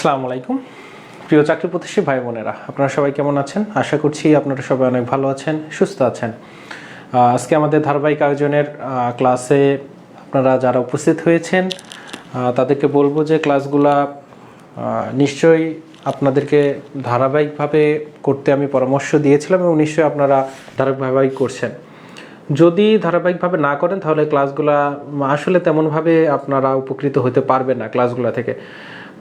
আসসালামু আলাইকুম প্রিয় চাকরি প্রত্যাশী ভাই বোনেরা, আপনারা সবাই কেমন আছেন? আশা করছি আপনারা সবাই অনেক ভালো আছেন, সুস্থ আছেন। আজকে আমাদের ধারাবাহিক আয়োজনের ক্লাসে আপনারা যারা উপস্থিত হয়েছেন তাদেরকে বলবো যে ক্লাসগুলা নিশ্চয়ই আপনাদেরকে ধারাবাহিকভাবে করতে আমি পরামর্শ দিয়েছিলাম এবং নিশ্চয়ই আপনারা ধারাবাহিকভাবেই করছেন। যদি ধারাবাহিকভাবে না করেন তাহলে ক্লাসগুলা আসলে তেমনভাবে আপনারা উপকৃত হতে পারবেন না ক্লাসগুলা থেকে।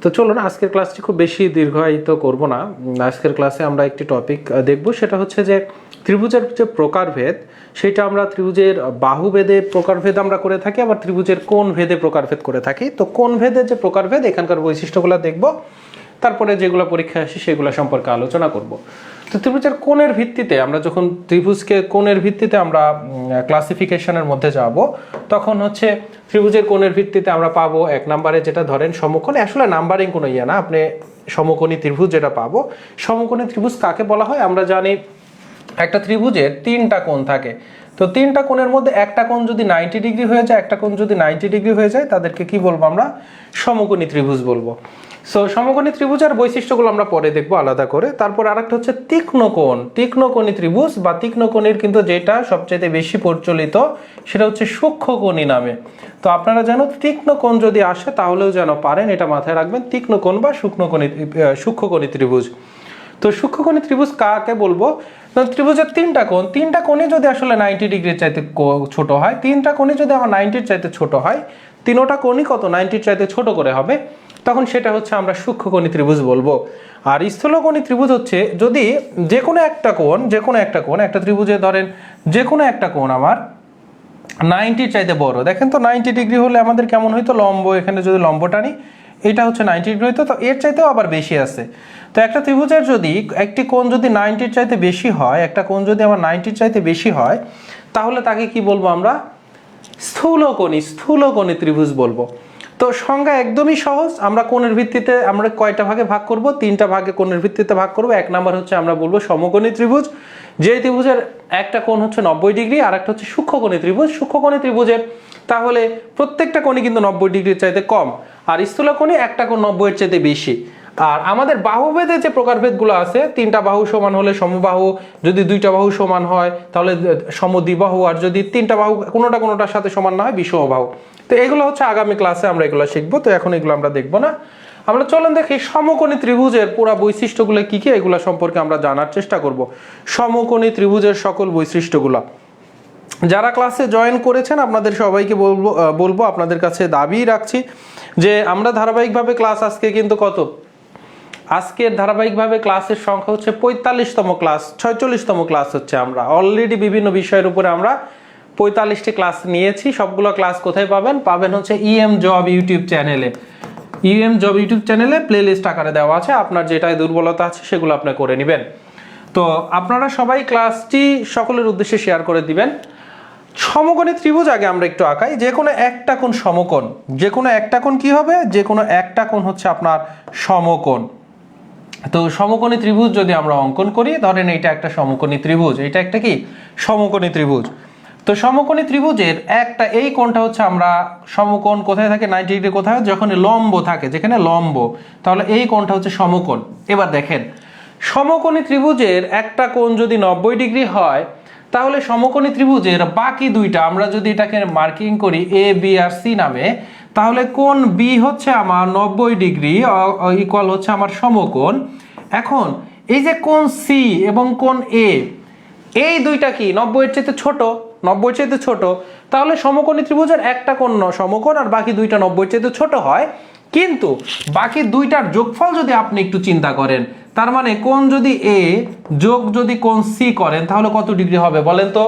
তো চলুন, আজকের ক্লাসটি খুব বেশি দীর্ঘায়িত করব না। আজকের ক্লাসে আমরা একটি টপিক দেখব, সেটা হচ্ছে যে ত্রিভুজের যে প্রকারভেদ, সেটা আমরা ত্রিভুজের বাহুভেদে প্রকারভেদ আমরা করে থাকি, আবার ত্রিভুজের কোণ ভেদে প্রকারভেদ করে থাকি। তো কোণ ভেদে যে প্রকারভেদ, এখানকার বৈশিষ্ট্যগুলো দেখব, তারপরে যেগুলো পরীক্ষায় আসে সেগুলো সম্পর্কে আলোচনা করব। তো ত্রিভুজের কোণের ভিত্তিতে আমরা যখন ত্রিভুজকে কোণের ভিত্তিতে আমরা ক্লাসিফিকেশনের মধ্যে যাব, তখন হচ্ছে ত্রিভুজের কোণের ভিত্তিতে আমরা পাবো এক নম্বরে যেটা ধরেন সমকোণ। আসলে নাম্বারিং কোনো ইয়ে না, আপনি সমকোণী ত্রিভুজ যেটা পাবো। সমকোণী ত্রিভুজ কাকে বলা হয়? আমরা জানি একটা ত্রিভুজের তিনটা কোণ থাকে। তো তিনটা কোণের মধ্যে একটা কোণ যদি 90 ডিগ্রি হয়ে যায়, একটা কোণ যদি 90 ডিগ্রি হয়ে যায়, তাদেরকে কি বলবো? আমরা সমকোণী ত্রিভুজ বলবো। সো সমকোণী ত্রিভুজের বৈশিষ্ট্যগুলো আমরা পরে দেখবো আলাদা করে। তারপর আরেকটা হচ্ছে তীক্ষ্ণ কোণ, তীক্ষ্ণকোণী ত্রিভুজ বা তীক্ষ্ণকোণীর কিন্তু যেটা সবচেয়ে বেশি প্রচলিত সেটা হচ্ছে সূক্ষ্মকোণী নামে। তো আপনারা জানো তীক্ষ্ণ কোণ যদি আসে তাহলেও যেন পারেন, এটা মাথায় রাখবেন, তীক্ষ্ণ কোণ বা সূক্ষ্মকোণী ত্রিভুজ। তো সূক্ষ্মকোণী ত্রিভুজ কাকে বলবো? ত্রিভুজের তিনটা কোণই যদি আসলে 90 ডিগ্রির চাইতে ছোট হয়, তিনটা কোণই যদি আমার 90-র চাইতে ছোট হয়, তিনোটা কোণই কত 90-র চাইতে ছোট করে হবে, তখন সেটা হচ্ছে আমরা সূক্ষ্মকোণী ত্রিভুজ বলবো। আর স্থূলকোণী ত্রিভুজ হচ্ছে যদি যে কোনো একটা কোণ একটা ত্রিভুজে ধরেন যে কোনো একটা কোণ আমার 90-র চাইতে বড়। দেখেন তো 90 ডিগ্রি হলে আমাদের কেমন হইতো? লম্ব, এখানে যদি লম্ব টানি এটা হচ্ছে 90 ডিগ্রি হইতো, তো এর চাইতেও আবার বেশি আছে। তো একটা ত্রিভুজের যদি একটি কোণ যদি 90-র চাইতে বেশি হয়, একটা কোণ যদি আমার 90-র চাইতে বেশি হয়, তাহলে তাকে কি বলবো? আমরা স্থূলকোণী ত্রিভুজ বলবো। তো সংজ্ঞা একদমই সহজ। আমরা কোণের ভিত্তিতে আমরা কয়টা ভাগে ভাগ করব? তিনটা ভাগে কোণের ভিত্তিতে ভাগ করব। এক নাম্বার হচ্ছে আমরা বলবো সমকোণী ত্রিভুজ, যে ত্রিভুজের একটা কোণ হচ্ছে 90 ডিগ্রি, আর একটা হচ্ছে সূক্ষ্মকোণী ত্রিভুজ। সূক্ষ্মকোণী ত্রিভুজের তাহলে প্রত্যেকটা কোণই কিন্তু 90 ডিগ্রির চাইতে কম, আর স্থূলকোণী একটা কোণ 90-এর চাইতে বেশি। আর আমাদের বাহুভেদে যে প্রকারভেদগুলো আছে, তিনটা বাহু সমান হলে সমবাহু, যদি দুইটা বাহু সমান হয় তাহলে সমদ্বিবাহু, আর যদি তিনটা বাহু কোনোটার সাথে সমান না হয় বিষমবাহু। তো এগুলো হচ্ছে আগামী ক্লাসে আমরা এগুলো শিখবো, তো এখন এগুলো আমরা দেখবো না। আমরা চলুন দেখি সমকোণী ত্রিভুজের পুরো বৈশিষ্ট্যগুলো কি কি, এগুলো সম্পর্কে আমরা জানার চেষ্টা করব। সমকোণী ত্রিভুজের সকল বৈশিষ্ট্যগুলো যারা ক্লাসে জয়েন করেছেন আপনাদের সবাইকে বলবো আপনাদের কাছে দাবি রাখছি যে আমরা ধারাবাহিকভাবে ক্লাস আজকে কিন্তু আজকের ধারাবাহিকভাবে ক্লাসের সংখ্যা হচ্ছে 45তম ক্লাস, 46তম ক্লাস হচ্ছে। আমরা অলরেডি বিভিন্ন বিষয়ের উপরে আমরা 45টি ক্লাস নিয়েছি। সবগুলো ক্লাস কোথায় পাবেন হচ্ছে ইএম জব ইউটিউব চ্যানেলে। ইএম জব ইউটিউব চ্যানেলে প্লেলিস্ট আকারে দেওয়া আছে, আপনার যেটাই দুর্বলতা আছে সেগুলো আপনি করে নেবেন। তো আপনারা সবাই ক্লাসটি সকলের উদ্দেশ্যে শেয়ার করে দিবেন। সমকোণী ত্রিভুজ আগে আমরা একটু আঁকাই। যে কোনো একটা কোণ সমকোণ, যে কোনো একটা কোণ কি হবে? যে কোনো একটা কোণ হচ্ছে আপনার সমকোণ। তো সমকোণী ত্রিভুজ যদি আমরা অঙ্কন করি, ধরেন এটা একটা সমকোণী ত্রিভুজ, এটা একটা কি সমকোণী ত্রিভুজ। তো সমকোণী ত্রিভুজের একটা এই কোণটা হচ্ছে আমরা সমকোণ কোথায় থাকে? 90 ডিগ্রি কোথায়? যখন লম্ব থাকে, যেখানে লম্ব, তাহলে এই কোণটা হচ্ছে সমকোণ। এবার দেখেন সমকোণী ত্রিভুজের একটা কোণ যদি 90 ডিগ্রি হয়, তাহলে সমকোণী ত্রিভুজের বাকি দুইটা আমরা যদি এটাকে মার্কিং করি এ বি আর সি নামে, তাহলে কোণ বি হচ্ছে আমার 90 ডিগ্রি ইকুয়াল হচ্ছে আমার সমকোণ। এখন এই যে কোণ সি এবং কোণ এ, এই দুইটা কি 90-এর চাইতে ছোট, 90-এর চাইতে ছোট, তাহলে সমকোণী ত্রিভুজের একটা কোণ সমকোণ আর বাকি দুইটা 90-এর চাইতে ছোট হয়। কিন্তু বাকি দুইটার যোগফল যদি আপনি একটু চিন্তা করেন, তার মানে কোণ যদি এ যোগ যদি কোণ সি করেন, তাহলে কত ডিগ্রি হবে বলেন তো?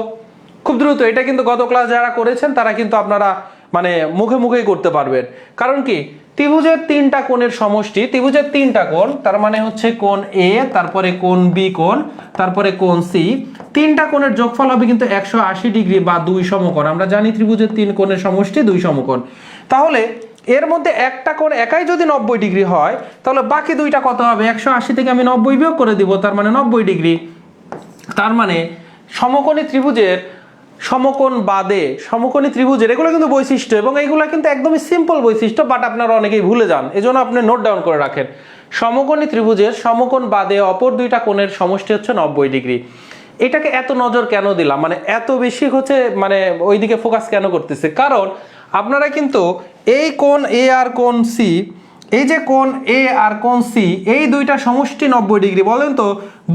খুব দ্রুত, এটা কিন্তু গত ক্লাস যারা করেছেন তারা কিন্তু আপনারা মানে মুখে মুখেই করতে পারবেন। কারণ কি? ত্রিভুজের তিনটা কোণের সমষ্টি, ত্রিভুজের তিনটা কোণ, তার মানে হচ্ছে কোণ এ, তারপরে কোণ বি কোণ, তারপরে কোণ সি, তিনটা কোণের যোগফল হবে কিন্তু 180 ডিগ্রি বা 2 সমকোণ। আমরা জানি ত্রিভুজের তিন কোণের সমষ্টি 2 সমকোণ। তাহলে এর মধ্যে একটা কোণ একাই যদি 90 ডিগ্রি হয়, তাহলে বাকি দুইটা কত হবে? 180 থেকে আমি 90 বিয়োগ করে দিব, তার মানে 90 ডিগ্রি। তার মানে সমকোণী ত্রিভুজের সমকোণ বাদে সমকোণী ত্রিভুজের, এগুলো কিন্তু বৈশিষ্ট্য এবং এইগুলো কিন্তু একদমই সিম্পল বৈশিষ্ট্য, বাট আপনারা অনেকেই ভুলে যান, এজন্য আপনি নোট ডাউন করে রাখেন। সমকোণী ত্রিভুজের সমকোণ বাদে অপর দুইটা কোণের সমষ্টি হচ্ছে 90 ডিগ্রি। এটাকে এত নজর কেন দিলাম, মানে এত বেশি হচ্ছে মানে ওইদিকে ফোকাস কেন করতেছে, কারণ আপনারা কিন্তু এই কোণ এ আর কোণ সি, এই যে কোণ এ আর কোণ সি, এই দুইটা সমষ্টি 90 ডিগ্রি, বলেন তো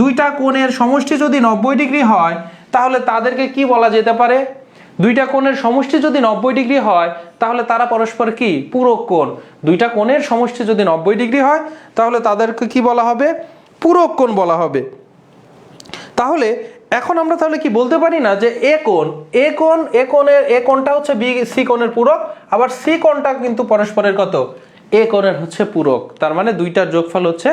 দুইটা কোণের সমষ্টি যদি 90 ডিগ্রি হয় তাহলে তাদেরকে কি বলা যেতে পারে? দুইটা কোণের সমষ্টি যদি 90 ডিগ্রি হয় তাহলে তারা পরস্পর কি? পূরক কোণ। দুইটা কোণের সমষ্টি যদি 90 ডিগ্রি হয় তাহলে তাদেরকে কি বলা হবে? পূরক কোণ বলা হবে। তাহলে এখন আমরা তাহলে কি বলতে পারি না যে এ কোণটা হচ্ছে বি সি কোণের পূরক, আবার সি কোণটা কিন্তু পরস্পরের কত? এ কোণের হচ্ছে পূরক। তার মানে দুইটার যোগফল হচ্ছে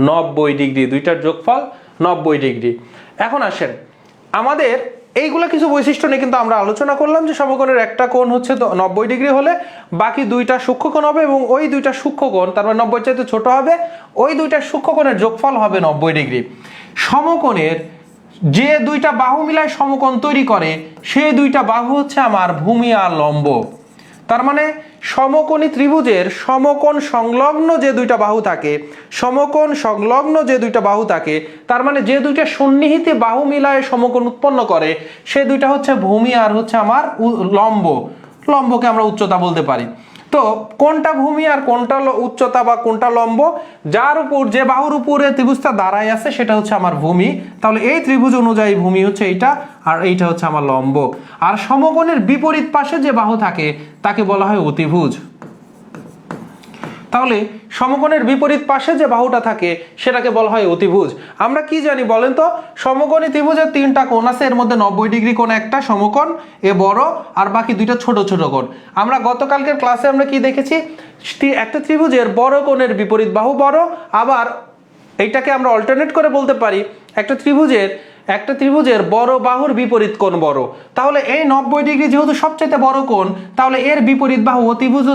90 ডিগ্রি, দুইটার যোগফল 90 ডিগ্রি। এখন আসেন, আমাদের এইগুলা কিছু বৈশিষ্ট্য নিয়ে কিন্তু আমরা আলোচনা করলাম যে সমকোণের একটা কোণ হচ্ছে 90 ডিগ্রি হলে বাকি দুইটা সূক্ষ্মকোণ হবে এবং ওই দুইটা সূক্ষ্মকোণ তার মানে 90 চাইতে ছোট হবে, ওই দুইটা সূক্ষ্মকোণের যোগফল হবে 90 ডিগ্রি। সমকোণের যে দুইটা বাহু মিলায় সমকোণ তৈরি করে সেই দুইটা বাহু হচ্ছে আমার ভূমি আর লম্ব। তার মানে সমকোণী ত্রিভুজের সমকোণ সংলগ্ন যে দুইটা বাহু থাকে, সমকোণ সংলগ্ন যে দুইটা বাহু থাকে, তার মানে যে দুইটা সন্নিহিত বাহু মিলায় সমকোণ উৎপন্ন করে সে দুইটা হচ্ছে ভূমি আর হচ্ছে আমার লম্ব। লম্বকে আমরা উচ্চতা বলতে পারি। তো কোনটা ভূমি আর কোনটা উচ্চতা বা কোনটা লম্ব? যার উপর যে বাহুর উপরে ত্রিভুজটা দাঁড়ায় আছে সেটা হচ্ছে আমার ভূমি। তাহলে এই ত্রিভুজ অনুযায়ী ভূমি হচ্ছে এইটা আর এইটা হচ্ছে আমার লম্ব। আর সমকোণের বিপরীত পাশে যে বাহু থাকে তাকে বলা হয় অতিভুজ। তাহলে সমকোণের বিপরীত পাশে যে বাহুটা থাকে সেটাকে বলা হয় অতিভুজ। আমরা কি জানি বলেন তো? সমকোণী ত্রিভুজের তিনটা কোণ আছে, এর মধ্যে 90 ডিগ্রি কোণ একটা সমকোণ এ বড়, আর বাকি দুইটা ছোট ছোট কোণ। আমরা গতকালকের ক্লাসে আমরা কি দেখেছি? একটা ত্রিভুজের বড় কোণের বিপরীত বাহু বড়, আবার এইটাকে আমরা অল্টারনেট করে বলতে পারি একটা ত্রিভুজের বড় বাহুর বিপরীত কোণ বড়। তাহলে এই 90 ডিগ্রি যেহেতু সবচেয়ে বড় কোণ, তাহলে এর বিপরীত বাহু অতিভুজ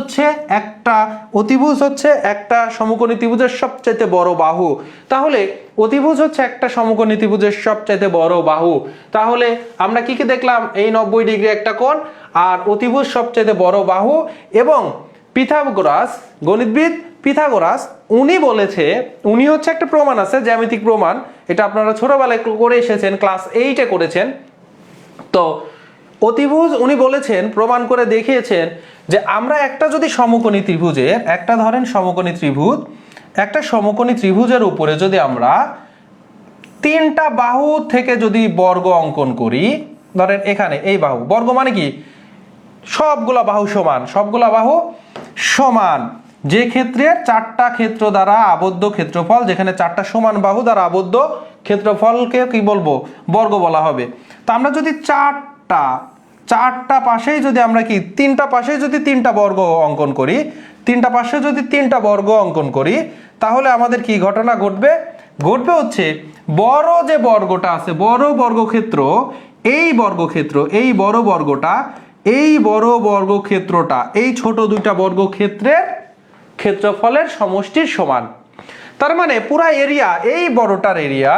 হচ্ছে একটা সমকোণী ত্রিভুজের সবচেয়ে বড় বাহু। তাহলে অতিভুজ হচ্ছে একটা সমকোণী ত্রিভুজের সবচেয়ে বড় বাহু। তাহলে আমরা কি দেখলাম? এই 90 ডিগ্রি একটা কোণ আর অতিভুজ সবচেয়ে বড় বাহু। এবং পিথাগোরাস, গণিতবিদ পিথাগোরাস, উনি হচ্ছে একটা প্রমাণ আছে, জ্যামিতিক প্রমাণ, এটা আপনারা ছোটবেলায় করে এসেছেন, ক্লাস 8-এ করেছেন। তো অতিভুজ উনি বলেছেন, প্রমাণ করে দেখিয়েছেন যে আমরা একটা যদি সমকোণী ত্রিভুজের একটা সমকোণী ত্রিভুজের উপরে যদি আমরা তিনটা বাহু থেকে যদি বর্গ অঙ্কন করি, ধরেন এখানে এই বাহু, বর্গ মানে কি? সবগুলা বাহু সমান, যে ক্ষেত্রের চারটা ক্ষেত্র দ্বারা আবদ্ধ ক্ষেত্রফল, যেখানে চারটা সমান বাহু দ্বারা আবদ্ধ ক্ষেত্রফলকে কি বলবো? বর্গ বলা হবে। তো আমরা যদি চারটা পাশেই যদি আমরা কি তিনটা পাশেই যদি তিনটা বর্গ অঙ্কন করি, তাহলে আমাদের কি ঘটনা ঘটবে হচ্ছে বড় যে বর্গটা আছে, বড় বর্গক্ষেত্র, এই বড় বর্গক্ষেত্রটা এই ছোট দুইটা বর্গক্ষেত্রের ক্ষেত্রফলের সমষ্টির সমান। তার মানে পুরা এরিয়া, এই বড়টার এরিয়া,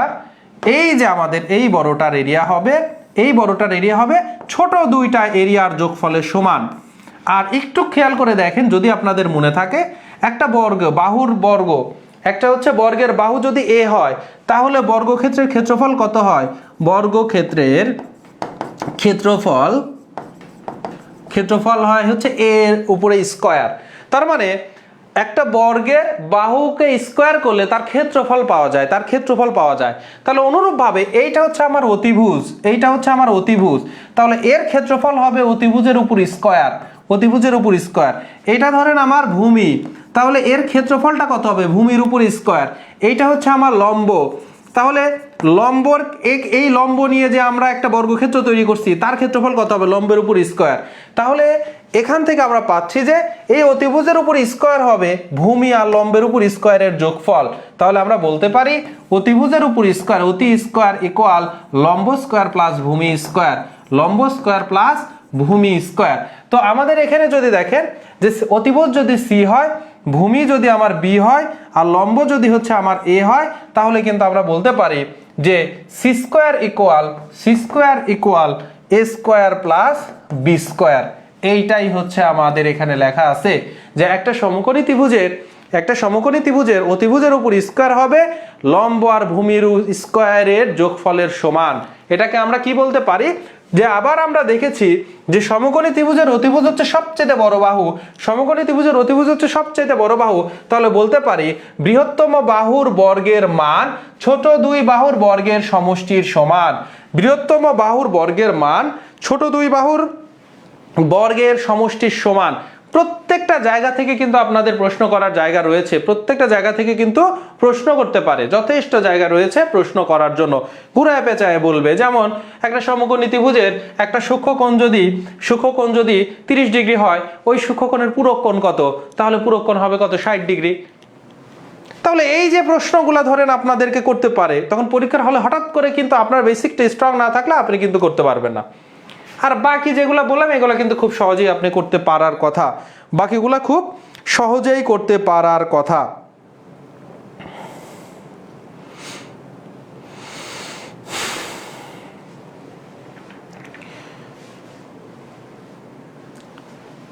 এই যে আমাদের এই বড়টার এরিয়া হবে ছোট দুইটা এরিয়ার যোগফলের সমান। আর একটু খেয়াল করে দেখেন, যদি আপনাদের মনে থাকে, একটা একটা হচ্ছে বর্গের বাহু যদি এ হয় তাহলে বর্গক্ষেত্রের ক্ষেত্রফল কত হয়? বর্গক্ষেত্রের ক্ষেত্রফল হয় হচ্ছে এর উপরে স্কয়ার। তার মানে একটা বর্গের বাহুকে স্কয়ার করলে তার ক্ষেত্রফল পাওয়া যায়। তাহলে অনুরূপভাবে এইটা হচ্ছে আমার অতিভুজ, তাহলে এর ক্ষেত্রফল হবে অতিভুজের উপর স্কয়ার। এটা ধরেন আমার ভূমি, তাহলে এর ক্ষেত্রফলটা কত হবে? ভূমির উপর স্কয়ার। এইটা হচ্ছে আমার লম্ব, তাহলে এই লম্ব নিয়ে যে আমরা একটা বর্গক্ষেত্র তৈরি করছি তার ক্ষেত্রফল কত হবে? লম্বের উপর স্কয়ার। তাহলে এখান থেকে আমরা পাচ্ছি যে এই অতিভুজের উপর স্কয়ার হবে ভূমি আর লম্বের উপর স্কয়ারের যোগফল। তাহলে আমরা বলতে পারি অতিভুজের উপর স্কয়ার, অতি স্কয়ার ইকুয়াল লম্ব স্কয়ার প্লাস ভূমি স্কয়ার। তো আমাদের এখানে যদি দেখেন যে অতিভুজ যদি সি হয়, ভূমি যদি আমার বি হয়, আর লম্ব যদি হচ্ছে আমার এ হয়, তাহলে কিন্তু আমরা বলতে পারি যে সি স্কয়ার ইকুয়াল এ স্কোয়ার প্লাস বি স্কোয়ার। এইটাই হচ্ছে আমাদের এখানে লেখা আছে যে একটা সমকোণী ত্রিভুজের অতিভুজের উপর স্কোয়ার হবে লম্ব আর ভূমির স্কোয়ারের যোগফলের সমান। এটাকে আমরা কি বলতে পারি যে আবার আমরা দেখেছি যে সমকোণী ত্রিভুজের অতিভুজ হচ্ছে সবচেয়ে বড় বাহু, সমকোণী ত্রিভুজের অতিভুজ হচ্ছে সবচেয়ে বড় বাহু, তাহলে বলতে পারি বৃহত্তম বাহুর বর্গের মান ছোট দুই বাহুর বর্গের সমষ্টির সমান। বৃহত্তম বাহুর বর্গের মান ছোট দুই বাহুর বর্গের সমষ্টির সমান। প্রত্যেকটা জায়গা থেকে কিন্তু আপনাদের প্রশ্ন করার জায়গা রয়েছে, প্রত্যেকটা জায়গা থেকে কিন্তু প্রশ্ন করতে পারে, যথেষ্ট জায়গা রয়েছে প্রশ্ন করার জন্য। ঘুরায় পেঁচায় বলবে, যেমন একটা সমকোণী ত্রিভুজের একটা সূক্ষ্মকোণ যদি 30 ডিগ্রি হয়, ওই সূক্ষ্মকোণের পূরক কোণ কত? তাহলে পূরক কোণ হবে কত? 60 ডিগ্রি। তাহলে এই যে প্রশ্নগুলো ধরেন আপনাদেরকে করতে পারে, তখন পরীক্ষার হলে হঠাৎ করে কিন্তু আপনার বেসিকটা স্ট্রং না থাকলে আপনি কিন্তু করতে পারবেন না। আর বাকি যেগুলো বললাম এগুলো কিন্তু খুব সহজেই আপনি করতে পারার কথা, বাকিগুলো খুব সহজেই করতে পারার কথা।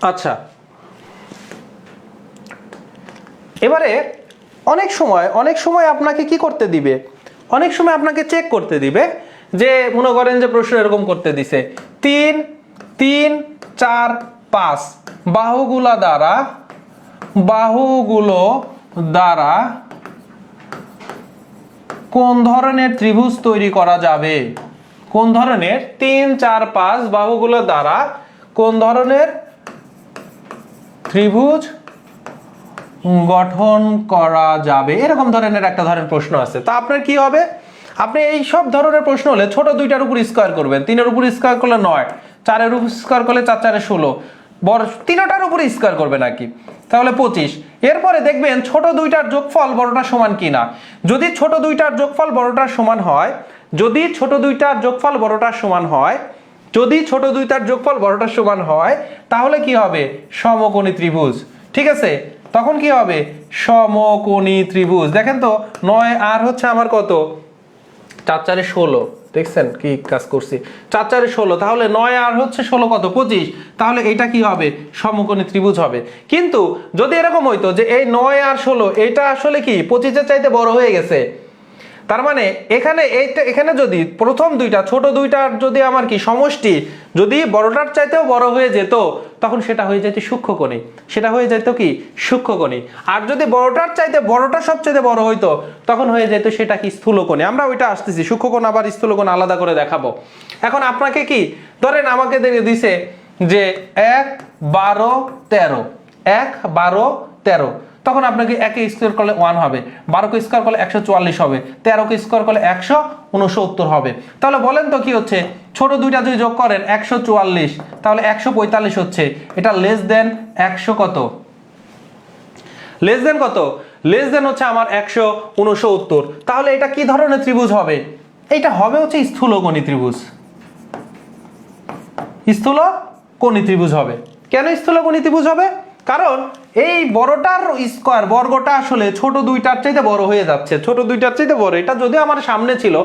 আচ্ছা, এবারে অনেক সময় আপনাকে কি করতে দিবে, অনেক সময় আপনাকে চেক করতে দিবে যে মনে করেন যে প্রশ্ন এরকম করতে দিছে 3, 3, 4, 5 বাহুগুলো দ্বারা কোন ধরনের ত্রিভুজ তৈরি করা যাবে? কোন ধরনের 3, 4, 5 বাহুগুলো দ্বারা কোন ধরনের ত্রিভুজ গঠন করা যাবে, এরকম ধরনের একটা ধরনের প্রশ্ন আছে। তা আপনার কি হবে, আপনি এই সব ধরনের প্রশ্ন হলে ছোট দুইটার উপর স্কোয়ার করবেন। 3-এর উপর স্কোয়ার করলে 9, 4-এর উপর স্কোয়ার করলে 4 4 16, বড় তিনটার উপর স্কোয়ার করবে নাকি, তাহলে 25। এরপরে দেখবেন ছোট দুইটার যোগফল বড়টার সমান কিনা। যদি ছোট দুইটার যোগফল বড়টার সমান হয়, যদি ছোট দুইটার যোগফল বড়টার সমান হয়, তাহলে কি হবে? সমকোণী ত্রিভুজ। ঠিক আছে, তখন কি হবে? সমকোণী ত্রিভুজ। দেখেন তো 9 আর হচ্ছে আমার কত? 4 4 16, দেখছেন কি কাজ করছি? 4 4 16, তাহলে 9 আর হচ্ছে 16 কত? 25। তাহলে এটা কি হবে? সমকোণী ত্রিভুজ হবে। কিন্তু যদি এরকম হইতো যে এই 9 আর 16 এটা আসলে কি 25-এর চাইতে বড় হয়ে গেছে, তার মানে এখানে যদি প্রথম দুইটা ছোট দুইটার যদি আমার কি সমষ্টি যদি বড়টার চাইতেও বড় হয়ে যেত, তখন সেটা হয়ে যেত সূক্ষ্মকোণী, সেটা হয়ে যেত কি সূক্ষ্মকোণী। আর যদি বড়টার চাইতে বড়টা সবচেয়ে বড় হইতো, তখন হয়ে যেত সেটা কি স্থূলকোণী। আমরা ওইটা আসতেছি, সূক্ষ্মকোণ আবার স্থূলকোণ আলাদা করে দেখাবো। এখন আপনাকে কি ধরেন আমাকে দিছে যে 1 12 13, 1 12 13, তখন আপনাকে 1 স্কোয়ার করলে 1 হবে, 12 কে স্কোয়ার করলে 144 হবে, 13 কে স্কোয়ার করলে 169 হবে। তাহলে বলেন তো কি হচ্ছে? ছোট দুইটা যদি যোগ করেন 144, তাহলে 145 হচ্ছে। এটা লেস দেন 100 কত? লেস দেন কত? লেস দেন হচ্ছে আমার 169। তাহলে এটা কি ধরনের ত্রিভুজ হবে? এটা হবে হচ্ছে স্থূলকোণী ত্রিভুজ, স্থূলকোণী ত্রিভুজ হবে। কেন স্থূলকোণী ত্রিভুজ হবে? কারণ এই বড়টার স্কয়ার বর্গটা আসলে ছোট দুইটার চাইতে বড় হয়ে যাচ্ছে, ছোট দুইটার চাইতে বড়। এটা যদি আমার সামনে ছিল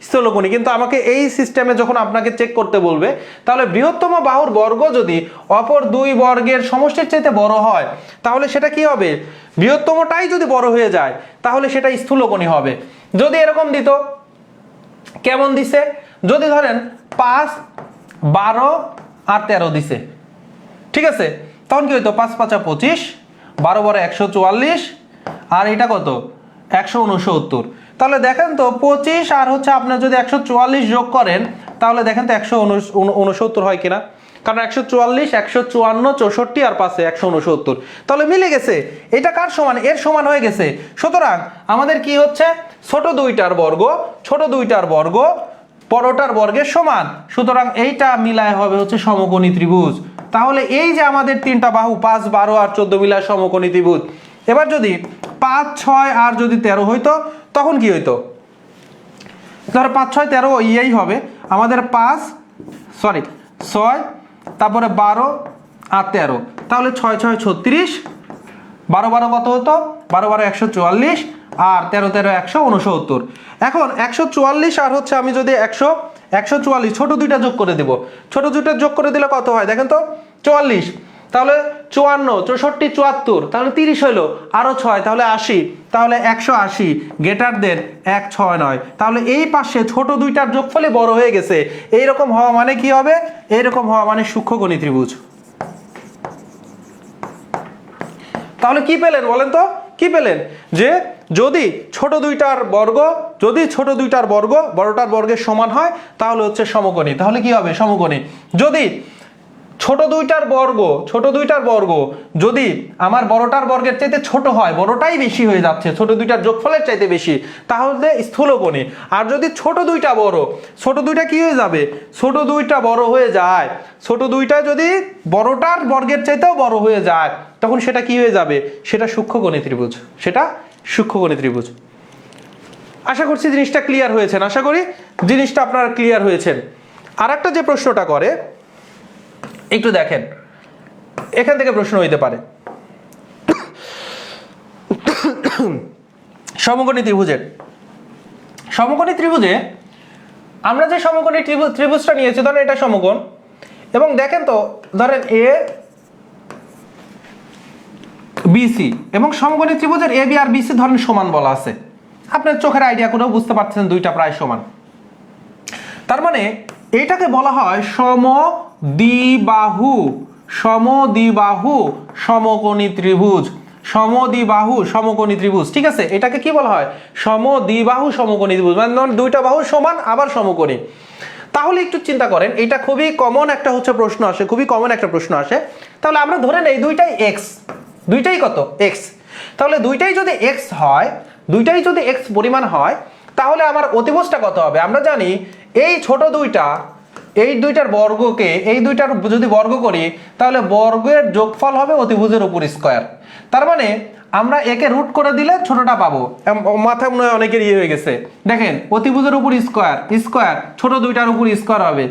স্থূলকোণী, কিন্তু আমাকে এই সিস্টেমে যখন আপনাকে চেক করতে বলবে, তাহলে বৃহত্তম বাহুর বর্গ যদি অপর দুই বর্গের সমষ্টির চাইতে বড় হয়, তাহলে সেটা কি হবে? বৃহত্তমটাই যদি বড় হয়ে যায়, তাহলে সেটা স্থূলকোণী হবে। যদি এরকম দিত, কেমন দিছে? যদি ধরেন 5 12 আর 13 দিছে, ঠিক আছে, তখন কি হইতো? 5 5 25, 12 12 144, আর এটা কত? 169। তাহলে দেখেন তো 25 আর হচ্ছে আপনার যদি 144 যোগ করেন, তাহলে দেখেন তো 169 হয় কিনা। কারণ 144 154 64 আর 5 169, তাহলে মিলে গেছে। এটা কার সমান? এর সমান হয়ে গেছে। সুতরাং আমাদের কি হচ্ছে? ছোট দুইটার বর্গ বড়টার বর্গের সমান। সুতরাং এইটা মিলায় হবে হচ্ছে সমকোণী ত্রিভুজ। তাহলে এই যে আমাদের তিনটা বাহু 5 12 আর 14 মিলায় সমকোণী ত্রিভুজ। এবার যদি 5 6 আর যদি 13 হইতো, তখন কি হইতো? ধর 5 6 13 ইয়েই হবে আমাদের 6, তারপরে 12 আর 13, তাহলে 6 6 36, 12 12 কত হতো? 12 12 144, আর 13 13 169। এখন 144 আর হচ্ছে আমি যদি 144, ছোট দুইটা যোগ করে দিব, ছোট দুইটা যোগ করে দিলে কত হয় দেখেন তো, 44, তাহলে 54, 64, 74, তাহলে 30 হইলো, আরো 6 তাহলে 80, তাহলে 180 গ্রেটার দেন 169, তাহলে এই পাশে ছোট দুইটার যোগফলে বড় হয়ে গেছে। এইরকম হওয়া মানে কি হবে, এইরকম হওয়া মানে সূক্ষ্মকোণী ত্রিভুজ। তাহলে কি পেলেন বলেন তো, কি পেলেন, যে যদি ছোট দুইটার বর্গ, যদি ছোট দুইটার বর্গ বড়টার বর্গের সমান হয় তাহলে হচ্ছে সমকোণী। তাহলে কি হবে, সমকোণী। যদি ছোট দুইটার বর্গ যদি আমার বড়টার বর্গের চাইতে ছোট হয়, বড়টাই বেশি হয়ে যাচ্ছে, ছোট দুইটার যোগফলের চাইতে বেশি, তাহলে স্থূলকোণী। আর যদি ছোট দুইটা বড়, ছোট দুইটা কি হয়ে যাবে, ছোট দুইটা বড় হয়ে যায়, ছোট দুইটা যদি বড়টার বর্গের চাইতেও বড় হয়ে যায় তখন সেটা কি হয়ে যাবে, সেটা সূক্ষ্মকোণী ত্রিভুজ, সেটা সূক্ষ্মকোণী ত্রিভুজ। আশা করছি জিনিসটা ক্লিয়ার হয়েছেন, আশা করি জিনিসটা আপনারা ক্লিয়ার হয়েছেন। আর একটা যে প্রশ্নটা করে একটু দেখেন, এখান থেকে প্রশ্ন হইতে পারে সমকোণী ত্রিভুজে আমরা যে সমকোণী ত্রিভুজটা নিয়েছি, ধরেন এটা সমকোণ, এবং দেখেন তো ধরেন এ বিসি, এবং সমকোণী ত্রিভুজের এ বি আর বিসি ধরেন সমান বলা আছে, আপনার চোখের আইডিয়া করেও বুঝতে পারছেন দুইটা প্রায় সমান। তার মানে এটাকে বলা হয় সমদ্বিবাহু সমকোণী ত্রিভুজ, সমদ্বিবাহু সমকোণী ত্রিভুজ, ঠিক আছে। এটাকে কি বলা হয়, সমদ্বিবাহু সমকোণী ত্রিভুজ, মানে দুইটা বাহু সমান আবার সমকোণী। তাহলে একটু চিন্তা করেন, এটা খুবই কমন একটা হচ্ছে প্রশ্ন আসে, খুবই কমন একটা প্রশ্ন আসে। তাহলে আমরা ধরে নেই দুইটাই এক্স, দুইটাই কত, এক্স। তাহলে দুইটাই যদি এক্স হয়, দুইটাই যদি এক্স পরিমাণ হয়, তাহলে আমার অতিভুজটা কত হবে। আমরা জানি এই ছোট দুইটা, এই দুইটার বর্গকে, এই দুইটার যদি বর্গ করি তাহলে বর্গের যোগফল হবে অতিভুজের উপর স্কয়ার। তার মানে আমরা একে রুট করে দিলে ছোটটা পাবো। মাথায় মনে হয় অনেকের ইয়ে হয়ে গেছে, দেখেন অতিভুজের উপর স্কয়ার, স্কয়ার ছোট দুইটার উপর স্কয়ার হবে,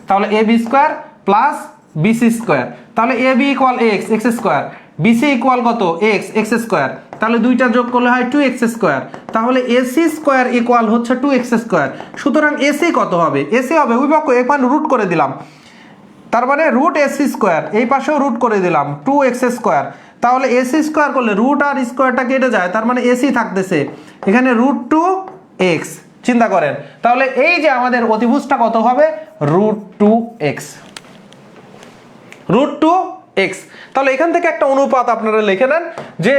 তাহলে A B square plus BC square, তাহলে A B equal X, X square, BC equal কত, এক্স, এক্স স্কয়ার, তাহলে দুইটা যোগ করলে হয় 2x স্কয়ার, তাহলে এসি স্কয়ার ইকুয়াল হচ্ছে 2x স্কয়ার। সুতরাং এসি কত হবে, এসি হবে ওই পক্ষ এখানে রুট করে দিলাম, তার মানে রুট এসি স্কয়ার, এই পাশেও রুট করে দিলাম 2x স্কয়ার, তাহলে এসি স্কয়ার করলে রুট আর স্কয়ারটা কেটে যায়, তার মানে এসি থাকতেছে এখানে রুট 2x। চিন্তা করেন, তাহলে এই যে আমাদের অতিভুজটা কত হবে, রুট 2x, রুট 2x। তাহলে এখান থেকে একটা অনুপাত আপনারা লিখে নেন যে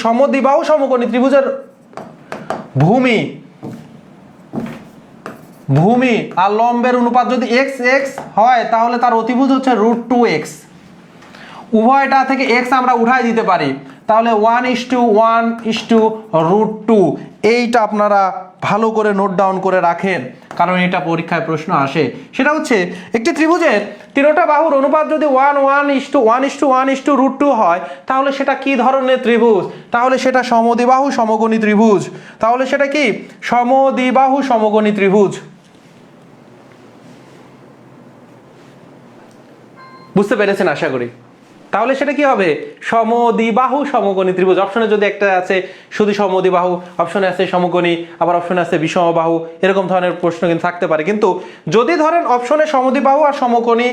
সমদ্বিবাহু সমকোণী ত্রিভুজের ভূমি আর লম্বের অনুপাত যদি x x হয় তাহলে তার অতিভুজ হচ্ছে রুট 2x। উভয়টা থেকে x আমরা উঠাই দিতে পারি, তাহলে 1:1:√2। এইটা আপনারা ভালো করে নোট ডাউন করে রাখেন, কারণ এটা পরীক্ষায় প্রশ্ন আসে। সেটা হচ্ছে একটি ত্রিভুজের তিনটা বাহুর অনুপাত যদি 1:1:1:√2 হয় তাহলে সেটা কি ধরনের ত্রিভুজ, তাহলে সেটা সমদ্বিবাহু সমকোণী ত্রিভুজ। তাহলে সেটা কি সমদ্বিবাহু সমকোণী ত্রিভুজ। বুঝতে পেরেছেন আশা করি। তাহলে সেটা কি হবে, সমদ্বিবাহু সমকোণী ত্রিভুজ। অপশনে যদি একটা আছে শুধু সমদ্বিবাহু, অপশনে আছে সমকোণী, আবার অপশনে আছে বিষমবাহু, এরকম ধরনের প্রশ্ন কিন্তু থাকতে পারে। কিন্তু যদি ধরেন অপশনে সমদ্বিবাহু আর সমকোণী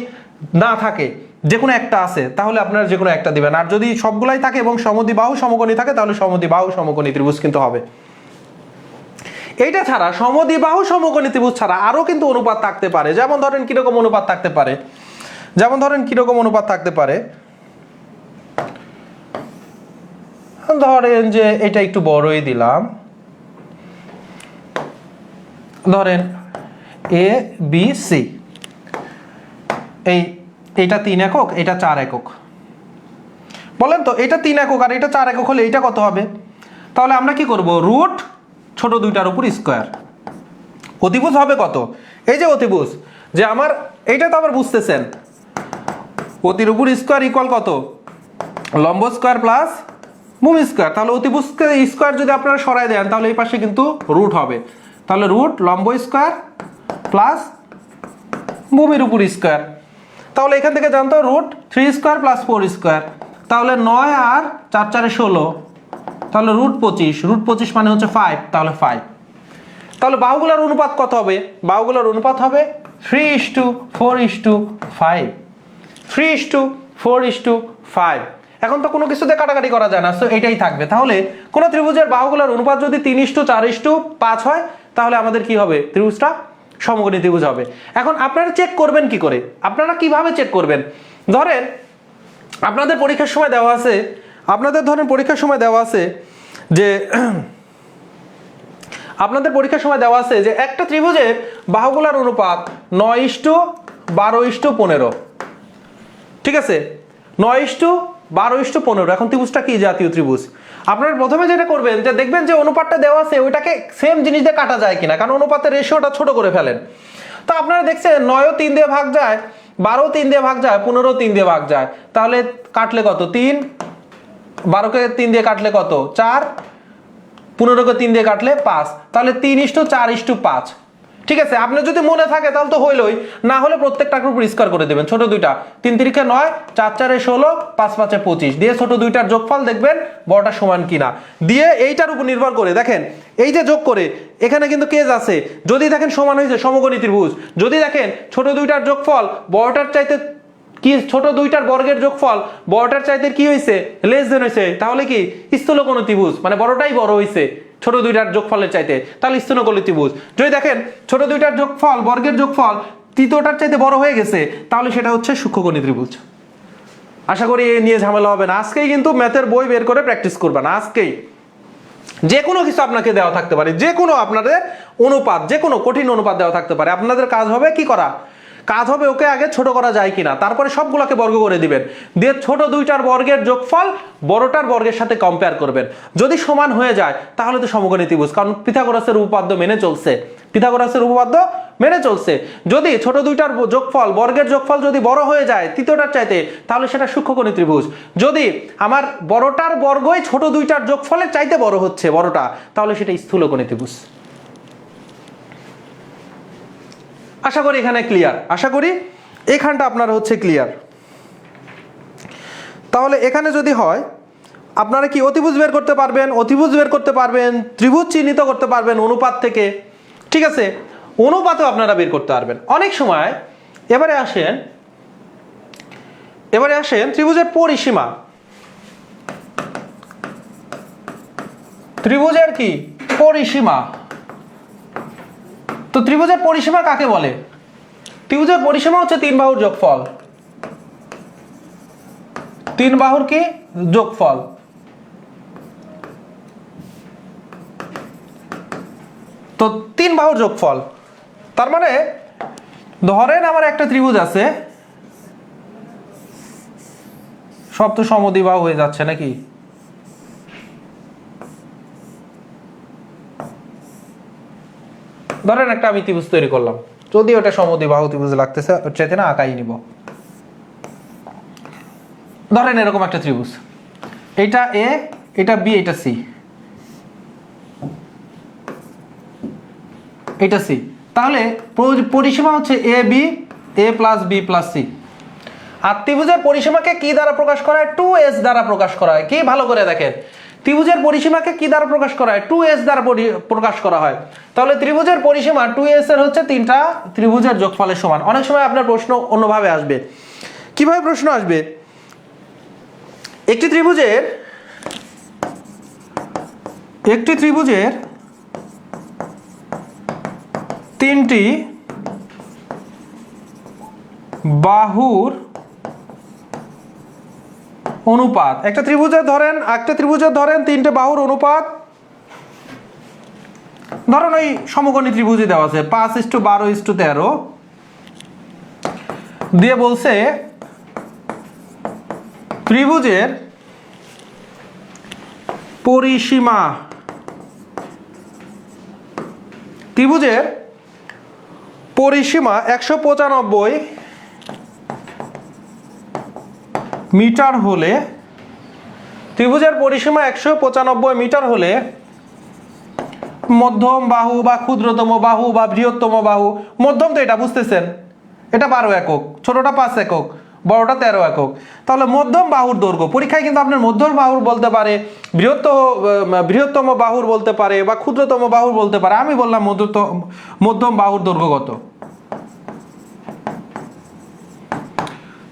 না থাকে, যে কোনো একটা আছে, তাহলে আপনারা যে কোনো একটা দিবেন। আর যদি সবগুলাই থাকে এবং সমদ্বিবাহু সমকোণী থাকে তাহলে সমদ্বিবাহু সমকোণী ত্রিভুজ কিন্তু হবে। এইটা ছাড়া সমদ্বিবাহু সমকোণী ত্রিভুজ ছাড়া আরো কিন্তু অনুপাত থাকতে পারে। যেমন ধরেন কিরকম অনুপাত থাকতে পারে, ধরেন যে এটা একটু বড়ই দিলাম, ধরেন এ বি সি, এইটা 3 একক, এটা 4 একক। বলেন তো এটা 3 একক আর এটা 4 একক হলে এইটা কত হবে। তাহলে আমরা কি করব, রুট ছোট দুইটার উপর স্কয়ার। অতিভুজ হবে কত, এই যে অতিভুজ, যে আমার এইটা তো আবার বুঝতেছেন, অতির উপর স্কয়ার ইকুয়াল কত, লম্ব স্কয়ার প্লাস ভূমি স্কয়ার। তাহলে অতিভুজকে স্কয়ার যদি আপনারা সরাই দেন তাহলে এই পাশে কিন্তু রুট হবে, তাহলে রুট লম্ব স্কয়ার প্লাস ভূমির উপর স্কয়ার। তাহলে এখান থেকে জানতো রুট 3 স্কয়ার প্লাস 4 স্কয়ার, তাহলে 9 আর 4 4 16, তাহলে রুট 25, রুট 25 মানে হচ্ছে 5, তাহলে 5। তাহলে বাহুগুলোর অনুপাত কত হবে? বাহুগুলোর অনুপাত হবে 3:4:5, 3:4:5। এখন তো কোনো কিছুতে কাটাকাটি করা যায় না, সো এটাই থাকবে। তাহলে কোন ত্রিভুজের বাহুগুলোর অনুপাত যদি 3:4:5 হয়, তাহলে আমাদের কি হবে? ত্রিভুজটা সমকোণী ত্রিভুজ হবে। এখন আপনারা চেক করবেন কি করে? আপনারা কিভাবে চেক করবেন? ধরেন আপনাদের পরীক্ষার সময় দেওয়া আছে, যে আপনাদের পরীক্ষার সময় দেওয়া আছে যে একটা ত্রিভুজের বাহুগুলোর অনুপাত 9:12:15। ঠিক আছে, 9:12:15। এখন ত্রিভুজটা কি জাতীয় ত্রিভুজ? আপনারা প্রথমে যেটা করবেন যে দেখবেন যে অনুপাতটা দেওয়া আছে ওইটাকে সেম জিনিস দিয়ে কাটা যায় কিনা, কারণ অনুপাতের রেশিওটা ছোট করে ফেলেন। তো আপনারা দেখছেন 9 3 দিয়ে ভাগ যায়, 12 3 দিয়ে ভাগ যায়, 15 3 দিয়ে ভাগ যায়, তাহলে কাটলে কত? 3। 12কে 3 দিয়ে কাটলে কত? 4। 15কে 3 দিয়ে কাটলে 5, তাহলে 3:4:5। ঠিক আছে, আপনার যদি মনে থাকে তাহলে তো হইলই, না হলে প্রত্যেকটাকে উপর স্কয়ার করে দেবেন। ছোট দুইটা 3 3 9, 4 4 16, 5 5 25 দিয়ে ছোট দুইটার যোগফল দেখবেন বড়টা সমান কিনা, দিয়ে এইটার উপর নির্ভর করে দেখেন এই যে যোগ করে এখানে কিন্তু কেস আছে, যদি দেখেন সমান হয়েছে সমকোণী ত্রিভুজ, যদি দেখেন ছোট দুইটার যোগফল বড়টার চাইতে কি, ছোট দুইটার বর্গের যোগফল বড়টার চাইতে কি হয়েছে? লেস দেন হয়েছে, তাহলে কি স্থূলকোণ ত্রিভুজ, মানে বড়টাই বড় হয়েছে ছোট দুইটার যোগফলের চাইতে, তাহলে স্থূলকোণ ত্রিভুজ। যদি দেখেন ছোট দুইটার যোগফল বর্গের যোগফল তৃতীয়টার চাইতে বড় হয়ে গেছে, তাহলে সেটা হচ্ছে সূক্ষ্মকোণী ত্রিভুজ। আশা করি এ নিয়ে ঝামেলা হবে না। আজকেই কিন্তু ম্যাথের বই বের করে প্র্যাকটিস করবেন, আজকেই। যে কোনো কিছু আপনাকে দেওয়া থাকতে পারে, যে কোনো আপনাদের অনুপাত, যে কোনো কঠিন অনুপাত দেওয়া থাকতে পারে, আপনাদের কাজ হবে কি করা? কাজ হবে ওকে আগে ছোট করা যায় কিনা, তারপরে সবগুলোকে বর্গ করে দিবেন, দিয়ে ছোট দুইটার বর্গের যোগফল বড়টার বর্গের সাথে কম্পেয়ার করবেন। যদি সমান হয়ে যায় তাহলে তো সমকোণী ত্রিভুজ, কারণ পিথাগোরাসের উপপাদ্য মেনে চলছে। যদি ছোট দুইটার যোগফল বর্গের যোগফল যদি বড় হয়ে যায় তৃতীয়টার চাইতে, তাহলে সেটা সূক্ষ্মকোণী ত্রিভুজ। যদি আমার বড়টার বর্গই ছোট দুইটার যোগফলের চাইতে বড় হচ্ছে বড়টা, তাহলে সেটা স্থূলকোণী ত্রিভুজ। আশা করি এখানে ক্লিয়ার, আশা করি এখানটা আপনারা হচ্ছে ক্লিয়ার। তাহলে এখানে যদি হয় আপনারা কি অতিভুজ বের করতে পারবেন, ত্রিভুজ চিহ্নিত করতে পারবেন অনুপাত থেকে। ঠিক আছে, অনুপাতও আপনারা বের করতে পারবেন অনেক সময়। এবারে আসেন ত্রিভুজের পরিসীমা। ত্রিভুজের কি পরিসীমা? তো ত্রিভুজের পরিসীমা কাকে বলে? ত্রিভুজের পরিসীমা হচ্ছে 3 বাহুর যোগফল। 3 বাহুর কি যোগফল। তো 3 বাহুর যোগফল, তার মানে ধরেন আমার একটা ত্রিভুজ আছে, সব তো সমদ্বিবাহু হয়ে যাচ্ছে নাকি? ধরেন একটা আমি ত্রিভুজ তৈরি করলাম, যদি ওটা সমদ্বিবাহু ত্রিভুজ লাগতেছে ওর চাইতে না আঁকাই নিব। ধরেন এরকম একটা ত্রিভুজ, এটা এ, এটা বি, এটা সি, এটা সি। তাহলে পরিসীমা হচ্ছে A B, A plus B plus C. আর ত্রিভুজের পরিসীমাকে কি দ্বারা প্রকাশ করা হয়? 2s দ্বারা প্রকাশ করা হয়। কি ভালো করে দেখেন, ত্রিভুজের পরিসীমাকে কি দ্বারা প্রকাশ করা হয়? 2s দ্বারা প্রকাশ করা হয়। তাহলে ত্রিভুজের পরিসীমা 2s এর হচ্ছে 3টা ত্রিভুজের যোগফলের সমান। অনেক সময় আপনার প্রশ্ন অন্যভাবে আসবে। কিভাবে প্রশ্ন আসবে? একটি ত্রিভুজের 3টি বাহুর অনুপাত। একটা ত্রিভুজের ধরেন 3টে বাহুর অনুপাত, ধরেন ওই সমকোণী ত্রিভুজই দেওয়া আছে 5:12:13 দিয়ে বলছে ত্রিভুজের পরিসীমা, ত্রিভুজের পরিসীমা 195 মিটার হলে, ত্রিভুজের পরিসীমা 195 মিটার হলে মধ্যম বাহু বা ক্ষুদ্রতম বাহু বা বৃহত্তম বাহু, মধ্যম তো এটা বুঝতেছেন, এটা 12 একক, ছোটটা 5 একক, বড়টা 13 একক। তাহলে মধ্যম বাহুর দৈর্ঘ্য, পরীক্ষায় কিন্তু আপনার মধ্যম বাহুর বলতে পারে, বৃহত্তম বাহুর বলতে পারে, বা ক্ষুদ্রতম বাহুর বলতে পারে। আমি বললাম মধ্যম বাহুর দৈর্ঘ্য কত।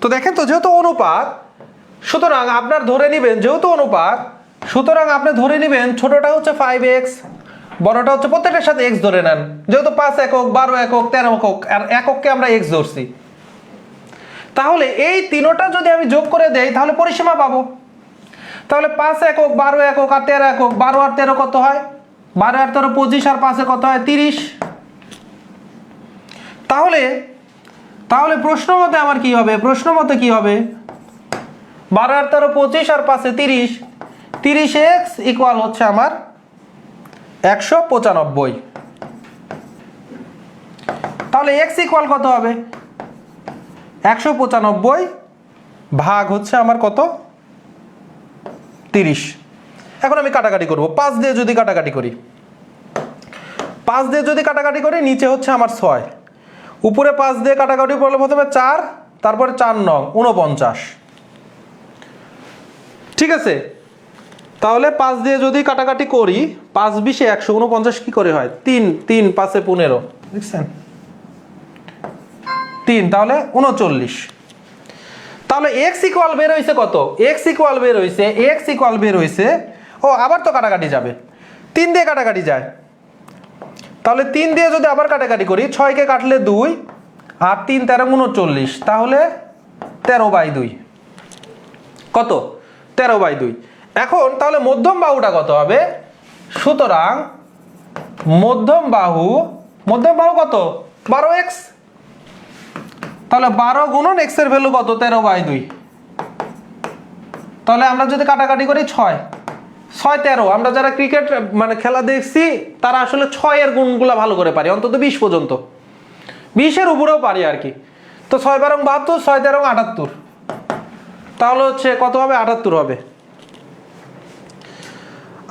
তো দেখেন তো, যেহেতু অনুপাত, সুতরাং আপনার ধরে নেবেন, যেহেতু অনুপাত, সুতরাং আপনি ধরে নেবেন ছোটটা হচ্ছে 5x, বড়টা হচ্ছে, প্রত্যেকটার সাথে x ধরে নেন, যেহেতু 5 একক, 12 একক, 13 একক, আর একককে আমরা x ধরছি। তাহলে এই তিনোটা যদি আমি যোগ করে দেই তাহলে পরিসীমা পাবো। তাহলে 5 একক, 12 একক আর 13 একক, 12 আর 13 কত হয়? 12 আর 13 25, আর 5 কত হয়? 30। তাহলে প্রশ্ন মতে আমার কি হবে? প্রশ্ন মতে কি হবে? 12 আর 13 25, আর 5 30, 30x ইকুয়াল হচ্ছে আমার 195। তাহলে x ইকুয়াল কত হবে? 195 ভাগ হচ্ছে আমার কত? 30। এখন আমি কাটাকাটি করব, 5 দিয়ে যদি কাটাকাটি করি, 5 দিয়ে যদি কাটাকাটি করি, নিচে হচ্ছে আমার 6, উপরে 5 দিয়ে কাটাকাটি করলে প্রথমে 4, তারপরে 4 9 49। ঠিক আছে, তাহলে 5 দিয়ে যদি কাটাকাটি করি, 5 20 149 কি করে হয়? 3 3 5 15, দেখছেন 3, তাহলে 39। তাহলে x ইকুয়াল বের হইছে কত? x ইকুয়াল বের হইছে, ও আবার তো কাটাকাটি যাবে, 3 দিয়ে কাটাকাটি যায়। তাহলে 3 দিয়ে যদি আবার কাটাকাটি করি, 6 কে কাটলে 2, আর 3 13 39, তাহলে 13/2। কত? 13/2। এখন তাহলে মধ্যম বাহুটা কত হবে? সুতরাং মধ্যম বাহু কত? 12x। তাহলে 12 গুণন x এর ভ্যালু কত? 13/2। তাহলে আমরা যদি কাটাকাটি করি, 6 6 13, আমরা যারা ক্রিকেট মানে খেলা দেখছি তারা আসলে 6 এর গুণগুলো ভালো করে পারি, অন্তত 20 পর্যন্ত, 20 এর উপরেও পারি আর কি। তো 6 12 72, 6 13 78, তাহলে হচ্ছে কত হবে? 78 হবে।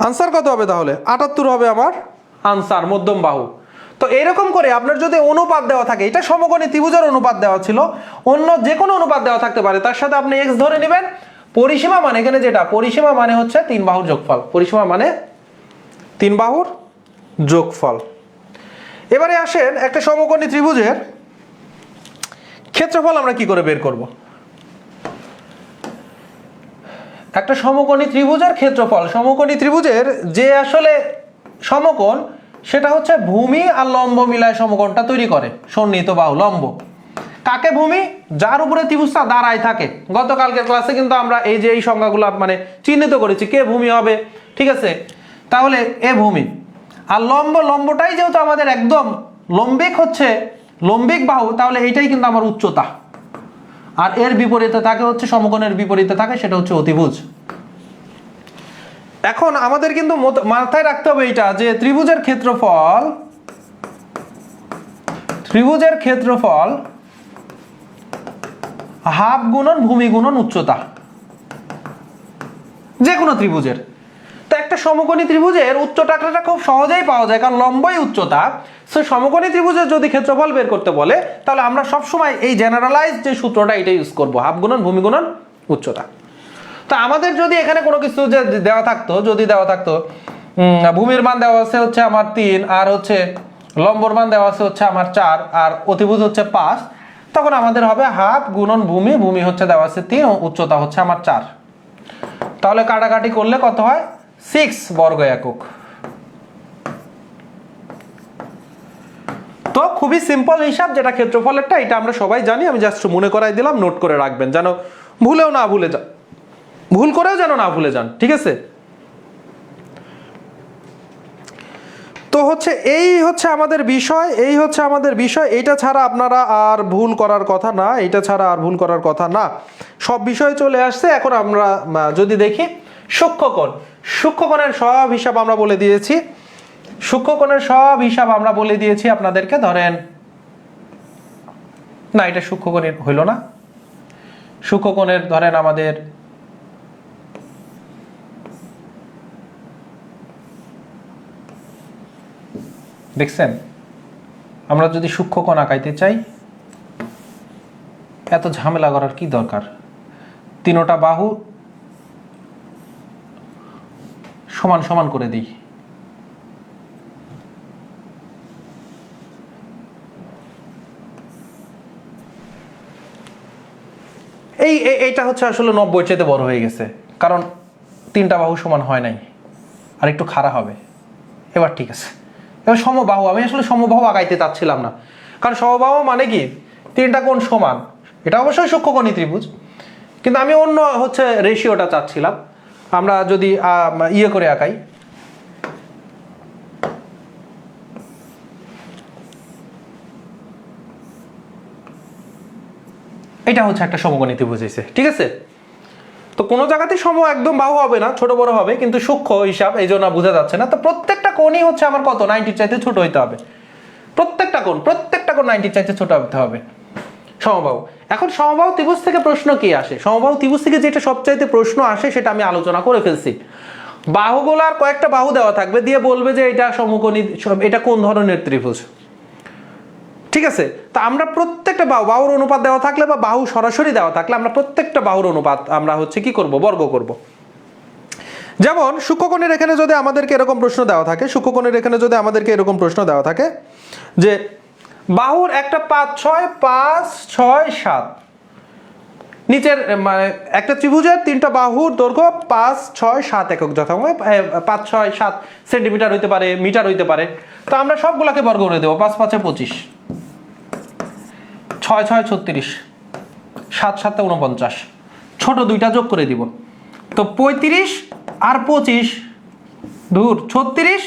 আনসার কত হবে তাহলে? 78 হবে আমার আনসার, মধ্যম বাহু। তো এরকম করে আপনার যদি অনুপাত দেওয়া থাকে, এটা সমকোণী ত্রিভুজের অনুপাত দেওয়া ছিল, অন্য যে কোনো অনুপাত দেওয়া থাকতে পারে, তার সাথে আপনি x ধরে নেবেন। পরিসীমা মানে এখানে যেটা, পরিসীমা মানে হচ্ছে 3 বাহুর যোগফল, পরিসীমা মানে 3 বাহুর যোগফল। এবারে আসেন একটা সমকোণী ত্রিভুজের ক্ষেত্রফল আমরা কি করে বের করব। একটা সমকোণী ত্রিভুজের ক্ষেত্রফল, সমকোণী ত্রিভুজের যে আসলে সমকোণ, সেটা হচ্ছে ভূমি আর লম্ব মিলায় সমকোণটা তৈরি করে, সন্নিহিত বাহু লম্ব। কাকে ভূমি? যার উপরে ত্রিভুজটা দাঁড়ায় থাকে। গতকালকের ক্লাসে কিন্তু আমরা এই যে এই সংজ্ঞাগুলো মানে চিহ্নিত করেছি, কে ভূমি হবে, ঠিক আছে। তাহলে এ ভূমি। আর লম্বটাই যেহেতু আমাদের একদম লম্বিক, হচ্ছে লম্বিক বাহু, তাহলে এইটাই কিন্তু আমার উচ্চতা। আর এর বিপরীতে থাকে হচ্ছে, সমকোণের বিপরীতে থাকে, সেটা হচ্ছে অতিভুজ। এখন আমাদের কিন্তু মাথায় রাখতে হবে এইটা, যে ত্রিভুজের ক্ষেত্রফল হাফ গুণন ভূমি গুণন উচ্চতা, যে কোনো ত্রিভুজের। তো একটা সমকোণী ত্রিভুজের উচ্চতাটা খুব সহজেই পাওয়া যায়, কারণ লম্বই উচ্চতা। সো সমকোণী ত্রিভুজের যদি ক্ষেত্রফল বের করতে বলে, তাহলে আমরা সবসময় এই জেনারেলাইজ যে সূত্রটা, এটা ইউজ করব, হাফ গুণন ভূমি গুণন উচ্চতা। তো আমাদের যদি এখানে কোনো কিছু যে দেওয়া থাকতো, যদি দেওয়া থাকতো ভূমির মান দেওয়া আছে হচ্ছে আমার 3, আর হচ্ছে লম্বর মান দেওয়া আছে হচ্ছে আমার 4, আর অতিভুজ হচ্ছে 5, তখন আমাদের হবে হাফ গুণন ভূমি হচ্ছে দেওয়া আছে 3, উচ্চতা হচ্ছে আমার 4। তাহলে কাটাকাটি করলে কত হয়? 6 বর্গ একক। তো খুবই সিম্পল হিসাব, যেটা ক্ষেত্রফলেরটা, এটা আমরা সবাই জানি, আমি জাস্ট মনে করাই দিলাম, নোট করে রাখবেন, যেন ভুল করেও যেন না ভুলে যান, ঠিক আছে। তো হচ্ছে এই হচ্ছে আমাদের বিষয়, এইটা ছাড়া আপনারা আর ভুল করার কথা না, সব বিষয় চলে আসছে। এখন আমরা যদি দেখি সূক্ষ্মকোণের সব হিসাব আমরা বলে দিয়েছি, আপনাদেরকে। ধরেন না, এটা সূক্ষ্মকোণের হইল না, সূক্ষ্মকোণের ধরেন আমাদের দেখছেন, আমরা যদি সূক্ষ্মকোণ আঁকাইতে চাই, এত ঝামেলা করার কি দরকার, তিনোটা বাহু সমান সমান করে দিই। এইটা হচ্ছে আসলে 90 চাইতে বড় হয়ে গেছে, কারণ তিনটা বাহু সমান হয় নাই, আর একটু খাড়া হবে। এবার ঠিক আছে, এবার সমবাহু, আমি আসলে সমবাহু আগাইতে চাচ্ছিলাম না, কারণ সমবাহু মানে কি তিনটা কোণ সমান, এটা অবশ্যই সূক্ষ্মকোণী ত্রিভুজ, কিন্তু আমি অন্য হচ্ছে রেশিওটা চাচ্ছিলাম। আমরা যদি ইয়ে করে আঁকাই, এটা হচ্ছে একটা সমকোণী ত্রিভুজ হয়েছে, ঠিক আছে। তো কোনো জায়গাতে একদম বাহু হবে না, ছোট বড় হবে, কিন্তু সূক্ষ্ম হিসাব এই জন্য বোঝা যাচ্ছে না। তো প্রত্যেকটা কোণই হচ্ছে আমার কত 90 চাইতে ছোট হইতে হবে, প্রত্যেকটা কোণ 90 চাইতে ছোট হতে হবে সমবাহু। এখন সমবাহু ত্রিভুজ থেকে প্রশ্ন কি আসে? সমবাহু ত্রিভুজ থেকে যেটা সবচাইতে প্রশ্ন আসে সেটা আমি আলোচনা করে ফেলছি। বাহুগুলার কয়েকটা বাহু দেওয়া থাকবে, দিয়ে বলবে যে এটা সমকোণী, এটা কোন ধরনের ত্রিভুজ, ঠিক আছে। তা আমরা প্রত্যেকটা বাহুর অনুপাত দেওয়া থাকলে বা বাহু সরাসরি দেওয়া থাকলে আমরা প্রত্যেকটা বাহুর অনুপাত আমরা হচ্ছে কি করব, বর্গ করব। যেমন সূক্ষ্মকোণের এখানে যদি আমাদেরকে এরকম প্রশ্ন দেওয়া থাকে, সূক্ষ্মকোণের এখানে যদি আমাদেরকে এরকম প্রশ্ন দেওয়া থাকে যে বাহুর একটা 5 6 5 6 7, নিচের মানে একটা ত্রিভুজের তিনটা বাহুর দৈর্ঘ্য 5 6 7 একক যথাক্রমে 5 6 7 সেন্টিমিটার হইতে পারে, মিটার হইতে পারে। তো আমরা সবগুলাকে বর্গ করে দেবো। 5 5 25, 6 6 36, 7 7 49, ছোট দুইটা যোগ করে দিব। তো 35 আর 25 দূর 36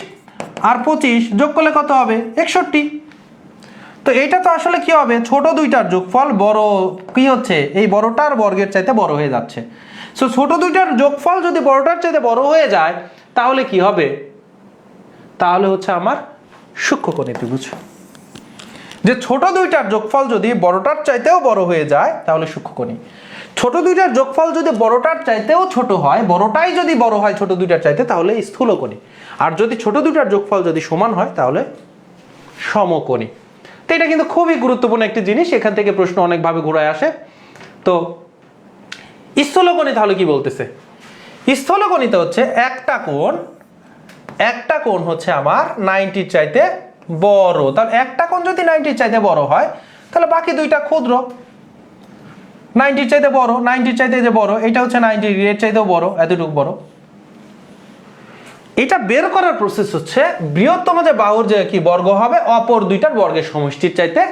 আর 25 যোগ করলে কত হবে 61। তো এইটা তো আসলে কি হবে, ছোট দুইটার যোগফল বড় কি হচ্ছে, এই বড়টার বর্গের চাইতে বড় হয়ে যাচ্ছে। সো ছোট দুইটার যোগফল যদি বড়টার চাইতে বড় হয়ে যায় তাহলে কি হবে, তাহলে হচ্ছে আমার সূক্ষ্মকোণী ত্রিভুজ। যে ছোট দুইটার যোগফল যদি বড়টার চাইতেও বড় হয়ে যায় তাহলে সূক্ষ্মকোণী। ছোট দুইটার যোগফল যদি বড়টার চাইতেও ছোট হয়, বড়টাই যদি বড় হয় ছোট দুইটার চাইতে, তাহলে স্থূলকোণী। আর যদি ছোট দুইটার যোগফল যদি সমান হয় তাহলে সমকোণী। তো এটা কিন্তু খুবই গুরুত্বপূর্ণ একটি জিনিস, এখান থেকে প্রশ্ন অনেকভাবে ঘুরে আসে। তো স্থূলকোণী তাহলে কি বলতেছে? স্থূলকোণীতে হচ্ছে একটা কোণ হচ্ছে আমার 90 চাইতে বড়। তাহলে একটা কোণ যদি 90 চাইতে বড় হয় তাহলে বাকি দুইটা ক্ষুদ্র। 90 চাইতে বড়, 90 চাইতে যে বড় এটা হচ্ছে 90 এর চাইতেও বড়, এতটুকু বড়। এটা বের করার প্রসেস হচ্ছে বৃহত্তম যে বাহুর যে কি বর্গ হবে অপর দুইটার বর্গের সমষ্টির চাইতে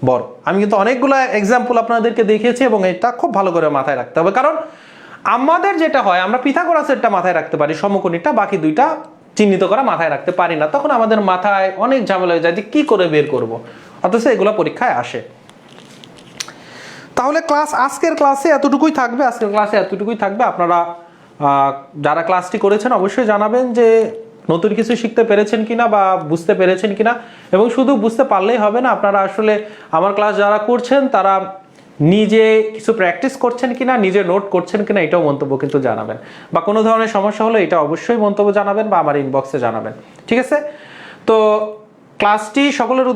বড়। আমি কিন্তু অনেকগুলো এক্সাম্পল আপনাদেরকে দেখিয়েছি এবং এটা খুব ভালো করে মাথায় রাখতে হবে, কারণ আমাদের যেটা হয় আমরা পিথাগোরাসেরটা মাথায় রাখতে পারি, সমকোণীটা, বাকি দুইটা চিহ্নিত করা মাথায় রাখতে পারি না। তখন আমাদের মাথায় অনেক ঝামেলা হয়ে যায় যে কি করে বের করব, অথচ এগুলো পরীক্ষায় আসে। তাহলে আজকের ক্লাসে এতটুকুই থাকবে। আপনারা যারা ক্লাসটি করেছেন অবশ্যই জানাবেন যে নতুন কিছু শিখতে পেরেছেন কিনা বা বুঝতে পেরেছেন কিনা, এবং শুধু বুঝতে পারলেই হবে না, আপনারা আসলে আমার ক্লাস যারা করছেন তারা নিজে কিছু প্র্যাকটিস করছেন কিনা, নিজে নোট করছেন কিনা, এটাও মন্তব্য কিন্তু জানাবেন। বা কোনো ধরনের সমস্যা হলে এটা অবশ্যই মন্তব্য জানাবেন বা আমার ইনবক্সে জানাবেন, ঠিক আছে। তো ক্লাসটি সকলের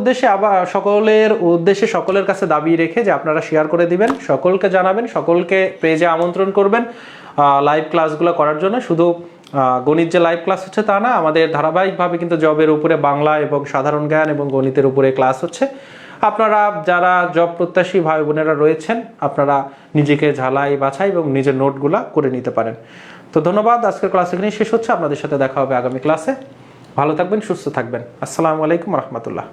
উদ্দেশ্যে সকলের কাছে দাবি রেখে যে আপনারা শেয়ার করে দিবেন, সকলকে জানাবেন, সকলকে পেজে আমন্ত্রণ করবেন লাইভ ক্লাসগুলো করার জন্য। শুধু গণিত যে লাইভ ক্লাস হচ্ছে তা না, আমাদের ধারাবাহিকভাবে কিন্তু জবের উপরে বাংলা এবং সাধারণ জ্ঞান এবং গণিতের উপরে ক্লাস হচ্ছে। আপনারা যারা জব প্রত্যাশী ভাই বোনেরা রয়েছেন আপনারা নিজেকে ঝালাই বাছাই এবং নিজের নোটগুলা করে নিতে পারেন। তো ধন্যবাদ, আজকের ক্লাস এখানেই শেষ হচ্ছে। আপনাদের সাথে দেখা হবে আগামী ক্লাসে। ভালো থাকবেন, সুস্থ থাকবেন। আসসালামু আলাইকুম রহমতুল্লাহ।